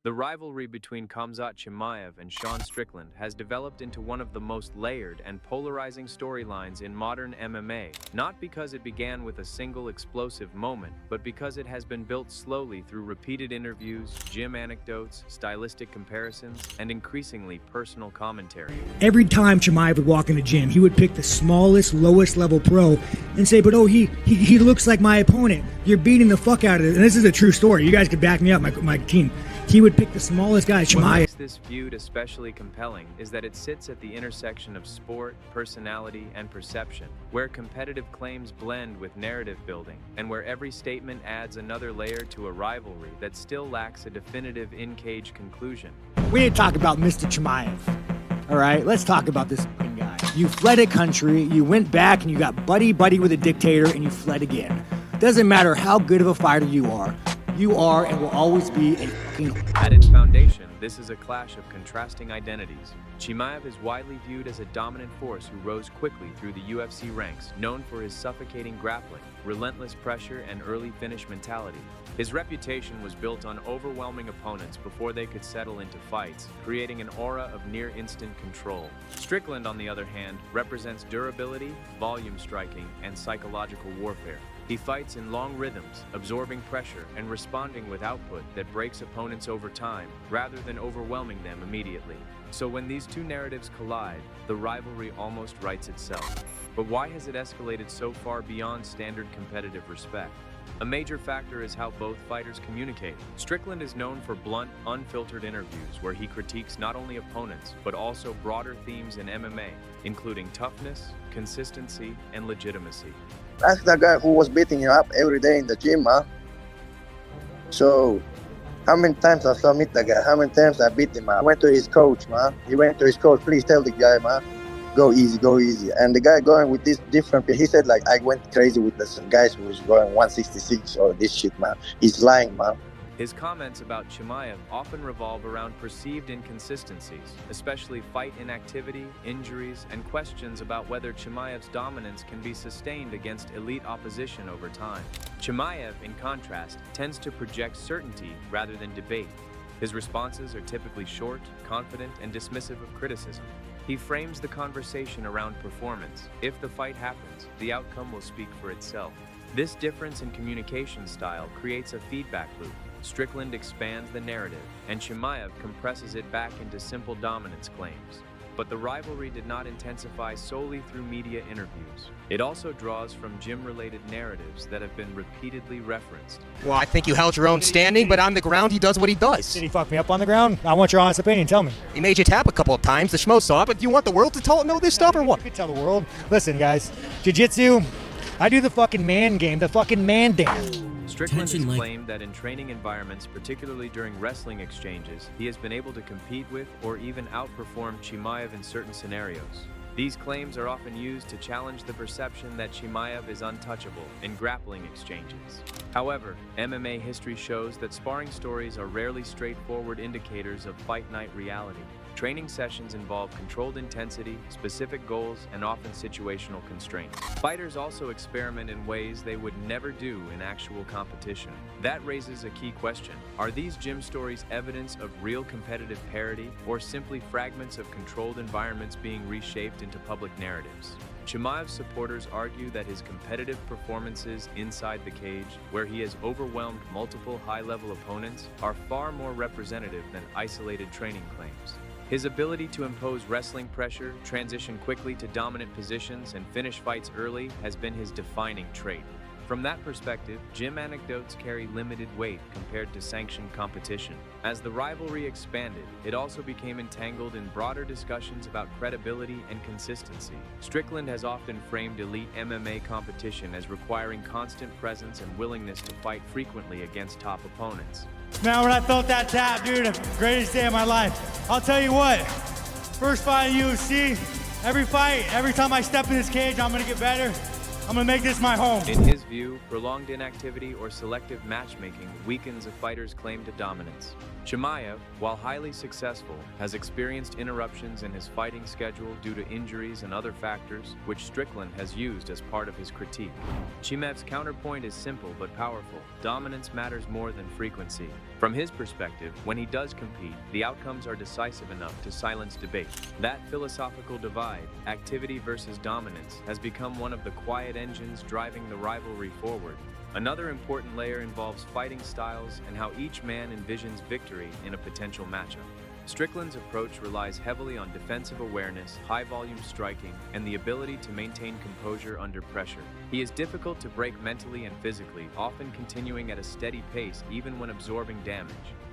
The rivalry between Khamzat Chimaev and Sean Strickland has developed into one of the most layered and polarizing storylines in modern MMA, not because it began with a single explosive moment, but because it has been built slowly through repeated interviews, gym anecdotes, stylistic comparisons, and increasingly personal commentary. Every time Chimaev would walk in the gym, he would pick the smallest, lowest level pro and say, but oh, he looks like my opponent. You're beating the fuck out of it. And this is a true story. You guys could back me up, my team. He would pick the smallest guy, Chimaev. What makes this feud especially compelling is that it sits at the intersection of sport, personality, and perception, where competitive claims blend with narrative building, and where every statement adds another layer to a rivalry that still lacks a definitive in-cage conclusion. We need to talk about Mr. Chimaev. All right, let's talk about this fucking guy. You fled a country, you went back, and you got buddy-buddy with a dictator, and you fled again. Doesn't matter how good of a fighter you are and will always be a fucking... At its foundation, this is a clash of contrasting identities. Chimaev is widely viewed as a dominant force who rose quickly through the UFC ranks, known for his suffocating grappling, relentless pressure, and early finish mentality. His reputation was built on overwhelming opponents before they could settle into fights, creating an aura of near-instant control. Strickland, on the other hand, represents durability, volume striking, and psychological warfare. He fights in long rhythms, absorbing pressure and responding with output that breaks opponents over time, rather than overwhelming them immediately. So when these two narratives collide, the rivalry almost writes itself. But why has it escalated so far beyond standard competitive respect? A major factor is how both fighters communicate. Strickland is known for blunt, unfiltered interviews where he critiques not only opponents, but also broader themes in MMA, including toughness, consistency, and legitimacy. That's the guy who was beating you up every day in the gym, man. So, how many times I saw meet the guy? How many times I beat him, man? I went to his coach, man. He went to his coach, please tell the guy, man, go easy, go easy. And the guy going with this different, he said, like, I went crazy with some guys who was going 166 or this shit, man. He's lying, man. His comments about Chimaev often revolve around perceived inconsistencies, especially fight inactivity, injuries, and questions about whether Chimaev's dominance can be sustained against elite opposition over time. Chimaev, in contrast, tends to project certainty rather than debate. His responses are typically short, confident, and dismissive of criticism. He frames the conversation around performance. If the fight happens, the outcome will speak for itself. This difference in communication style creates a feedback loop. Strickland expands the narrative, and Chimaev compresses it back into simple dominance claims. But the rivalry did not intensify solely through media interviews. It also draws from gym-related narratives that have been repeatedly referenced. Well, I think you held your own standing, but on the ground, he does what he does. Did he fuck me up on the ground? I want your honest opinion, tell me. He made you tap a couple of times, the schmo saw it, but do you want the world to know this stuff or what? You can tell the world. Listen, guys, jiu-jitsu, I do the fucking man game, the fucking man dance. Strickland has claimed that in training environments, particularly during wrestling exchanges, he has been able to compete with or even outperform Chimaev in certain scenarios. These claims are often used to challenge the perception that Chimaev is untouchable in grappling exchanges. However, MMA history shows that sparring stories are rarely straightforward indicators of fight night reality. Training sessions involve controlled intensity, specific goals, and often situational constraints. Fighters also experiment in ways they would never do in actual competition. That raises a key question. Are these gym stories evidence of real competitive parity, or simply fragments of controlled environments being reshaped into public narratives? Chimaev's supporters argue that his competitive performances inside the cage, where he has overwhelmed multiple high-level opponents, are far more representative than isolated training claims. His ability to impose wrestling pressure, transition quickly to dominant positions, and finish fights early has been his defining trait. From that perspective, gym anecdotes carry limited weight compared to sanctioned competition. As the rivalry expanded, it also became entangled in broader discussions about credibility and consistency. Strickland has often framed elite MMA competition as requiring constant presence and willingness to fight frequently against top opponents. Man, when I felt that tap, dude, greatest day of my life. I'll tell you what, first fight in UFC, every fight, every time I step in this cage, I'm gonna get better. I'm gonna make this my home. In his view, prolonged inactivity or selective matchmaking weakens a fighter's claim to dominance. Chimaev, while highly successful, has experienced interruptions in his fighting schedule due to injuries and other factors, which Strickland has used as part of his critique. Chimaev's counterpoint is simple but powerful. Dominance matters more than frequency. From his perspective, when he does compete, the outcomes are decisive enough to silence debate. That philosophical divide, activity versus dominance, has become one of the quiet engines driving the rivalry forward. Another important layer involves fighting styles and how each man envisions victory in a potential matchup. Strickland's approach relies heavily on defensive awareness, high-volume striking, and the ability to maintain composure under pressure. He is difficult to break mentally and physically, often continuing at a steady pace even when absorbing damage.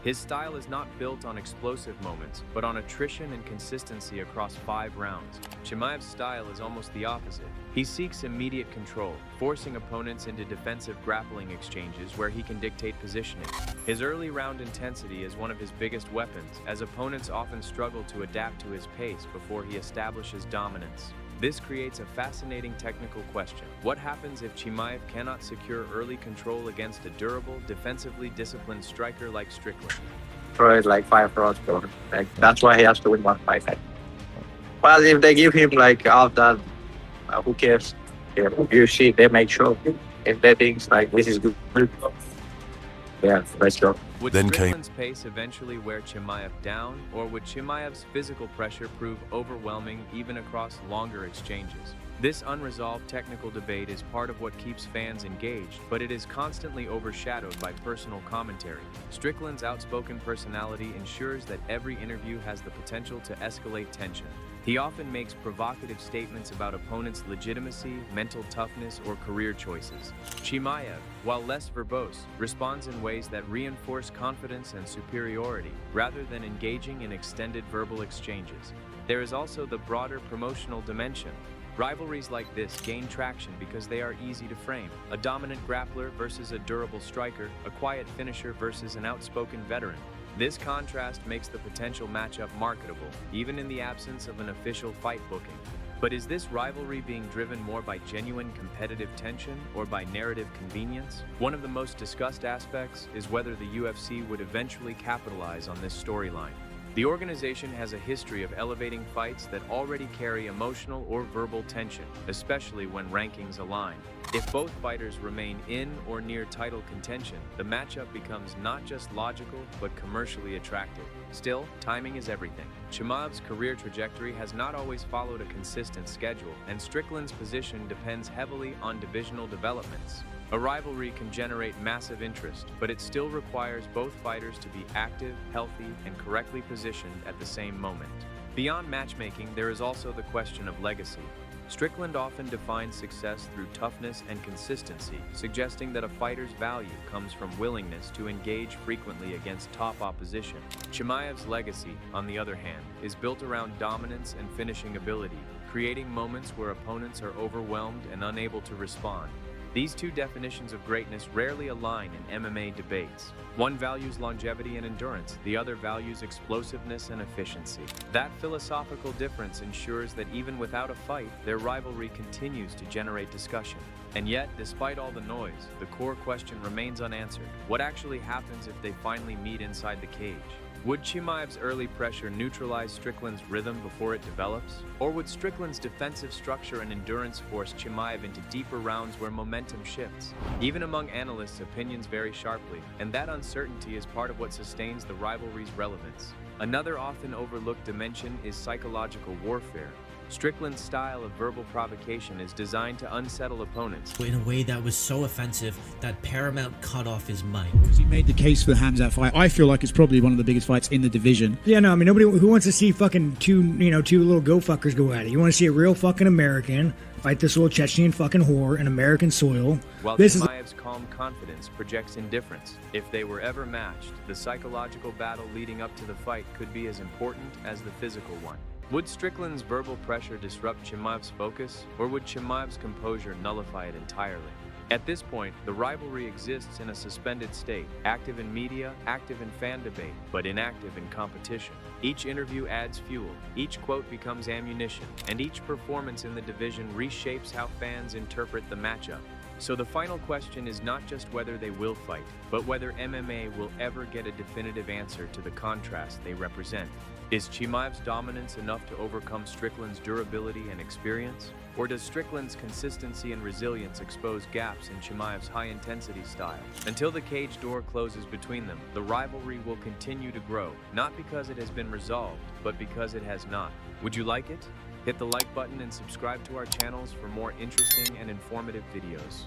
His style is not built on explosive moments, but on attrition and consistency across 5 rounds. Chimaev's style is almost the opposite. He seeks immediate control, forcing opponents into defensive grappling exchanges where he can dictate positioning. His early round intensity is one of his biggest weapons, as opponents often struggle to adapt to his pace before he establishes dominance. This creates a fascinating technical question. What happens if Chimaev cannot secure early control against a durable, defensively disciplined striker like Strickland? Throw it like 5 rounds, bro. Like, that's why he has to win one fight. Well, if they give him like all that, who cares? Yeah, UFC, they make sure. If they think like this is good, yeah, let's go. Would Strickland's pace eventually wear Chimaev down, or would Chimaev's physical pressure prove overwhelming even across longer exchanges? This unresolved technical debate is part of what keeps fans engaged, but it is constantly overshadowed by personal commentary. Strickland's outspoken personality ensures that every interview has the potential to escalate tension. He often makes provocative statements about opponents' legitimacy, mental toughness, or career choices. Chimaev, while less verbose, responds in ways that reinforce confidence and superiority, rather than engaging in extended verbal exchanges. There is also the broader promotional dimension. Rivalries like this gain traction because they are easy to frame. A dominant grappler versus a durable striker, a quiet finisher versus an outspoken veteran. This contrast makes the potential matchup marketable, even in the absence of an official fight booking. But is this rivalry being driven more by genuine competitive tension or by narrative convenience? One of the most discussed aspects is whether the UFC would eventually capitalize on this storyline. The organization has a history of elevating fights that already carry emotional or verbal tension, especially when rankings align. If both fighters remain in or near title contention, the matchup becomes not just logical, but commercially attractive. Still, timing is everything. Chimaev's career trajectory has not always followed a consistent schedule, and Strickland's position depends heavily on divisional developments. A rivalry can generate massive interest, but it still requires both fighters to be active, healthy, and correctly positioned at the same moment. Beyond matchmaking, there is also the question of legacy. Strickland often defines success through toughness and consistency, suggesting that a fighter's value comes from willingness to engage frequently against top opposition. Chimaev's legacy, on the other hand, is built around dominance and finishing ability, creating moments where opponents are overwhelmed and unable to respond. These two definitions of greatness rarely align in MMA debates. One values longevity and endurance, the other values explosiveness and efficiency. That philosophical difference ensures that even without a fight, their rivalry continues to generate discussion. And yet, despite all the noise, the core question remains unanswered. What actually happens if they finally meet inside the cage? Would Chimaev's early pressure neutralize Strickland's rhythm before it develops? Or would Strickland's defensive structure and endurance force Chimaev into deeper rounds where momentum shifts? Even among analysts, opinions vary sharply, and that uncertainty is part of what sustains the rivalry's relevance. Another often overlooked dimension is psychological warfare. Strickland's style of verbal provocation is designed to unsettle opponents in a way that was so offensive that Paramount cut off his mic. He made the case for the Khamzat fight. I feel like it's probably one of the biggest fights in the division. Yeah, no, I mean, nobody who wants to see fucking two little go fuckers go at it. You want to see a real fucking American fight this little Chechnyan fucking whore in American soil. While Chimaev's calm confidence projects indifference. If they were ever matched, the psychological battle leading up to the fight could be as important as the physical one. Would Strickland's verbal pressure disrupt Chimaev's focus, or would Chimaev's composure nullify it entirely? At this point, the rivalry exists in a suspended state, active in media, active in fan debate, but inactive in competition. Each interview adds fuel, each quote becomes ammunition, and each performance in the division reshapes how fans interpret the matchup. So the final question is not just whether they will fight, but whether MMA will ever get a definitive answer to the contrast they represent. Is Chimaev's dominance enough to overcome Strickland's durability and experience? Or does Strickland's consistency and resilience expose gaps in Chimaev's high-intensity style? Until the cage door closes between them, the rivalry will continue to grow, not because it has been resolved, but because it has not. Would you like it? Hit the like button and subscribe to our channels for more interesting and informative videos.